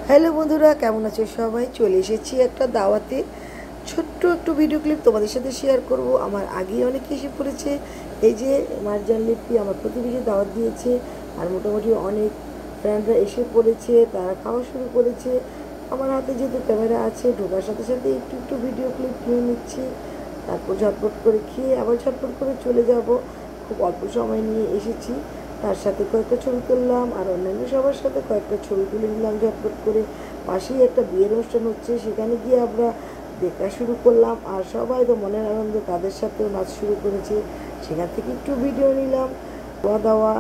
Hello বন্ধুরা, কেমন আছো সবাই? চলে এসেছি একটা দাওয়াতে। ছোট্ট একটু ভিডিও ক্লিপ তোমাদের সাথে শেয়ার করব। আমার আগেই অনেক এসে পড়েছে। এই যে মার্জান লিপি আমার প্রতিবেশী দাওয়াত দিয়েছে, আর মোটামুটি অনেক ফ্রেন্ডরা এসে পড়েছে, তারা খাওয়া শুরু করেছে। আমার হাতে যেহেতু ক্যামেরা আছে, ঢোকার সাথে সাথে একটু একটু ভিডিও ক্লিপ নিয়ে নিচ্ছি। তারপর ঝটপট করে খেয়ে আবার ঝটপট করে চলে যাব। খুব অল্প সময় নিয়ে এসেছি, তার সাথে কয়েকটা ছবি তুললাম, আর অন্যান্য সবার সাথে কয়েকটা ছবি তুলে নিলাম ঝটপট করে। পাশেই একটা বিয়ের অনুষ্ঠান হচ্ছে, সেখানে গিয়ে আমরা দেখা শুরু করলাম, আর সবাই তো মনের আনন্দে তাদের সাথেও নাচ শুরু করেছে। সেখান থেকে একটু ভিডিও নিলাম। খাওয়া দাওয়া,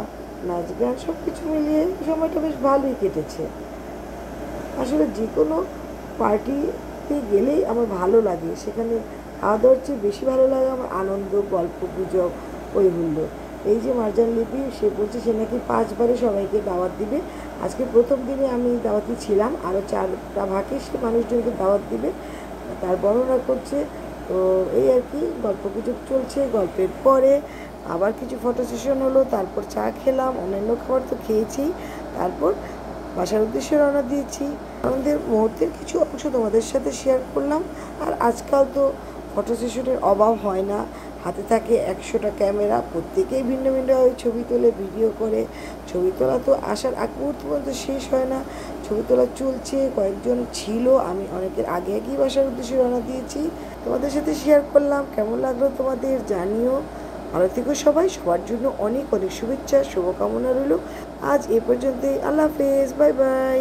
নাচ গান সব কিছু মিলিয়ে সময়টা বেশ ভালোই কেটেছে। আসলে যে কোনো পার্টিতে গেলেই আমার ভালো লাগে, সেখানে খাওয়া দাওয়ার চেয়ে বেশি ভালো লাগে আমার আনন্দ, গল্প গুজব, ওই হুল্লোড়। এই যে মার্জান লিপি, সে বলছে সে নাকি 5 বারে সবাইকে দাওয়াত দিবে। আজকে প্রথম দিনে আমি দাওয়াতি ছিলাম, আরও 4টা ভাগে সে মানুষজনকে দাওয়াত দিবে, তার বর্ণনা করছে। তো এই আর কি, গল্প গুজব চলছে। গল্পের পরে আবার কিছু ফটো সেশন হলো, তারপর চা খেলাম, অন্যান্য খাবার তো খেয়েছি। তারপর বাসার উদ্দেশ্যে রওনা দিয়েছি। আমাদের মুহূর্তের কিছু অংশ তোমাদের সাথে শেয়ার করলাম। আর আজকাল তো ফটো সেশনের অভাব হয় না, হাতে থাকে 100টা ক্যামেরা, প্রত্যেকেই ভিন্ন ভিন্নভাবে ছবি তোলে, ভিডিও করে। ছবি তোলা তো আসার আগ মুহূর্ত পর্যন্ত শেষ হয় না, ছবি তোলা চলছে। কয়েকজন ছিল, আমি অনেকের আগে আগেই বাসার উদ্দেশ্যে রওনা দিয়েছি। তোমাদের সাথে শেয়ার করলাম। কেমন লাগলো তোমাদের জানিও। ভালো থেকো সবাই, সবার জন্য অনেক অনেক শুভেচ্ছা, শুভকামনা রইল। আজ এ পর্যন্তই। আল্লাহ হাফেজ, বাই বাই।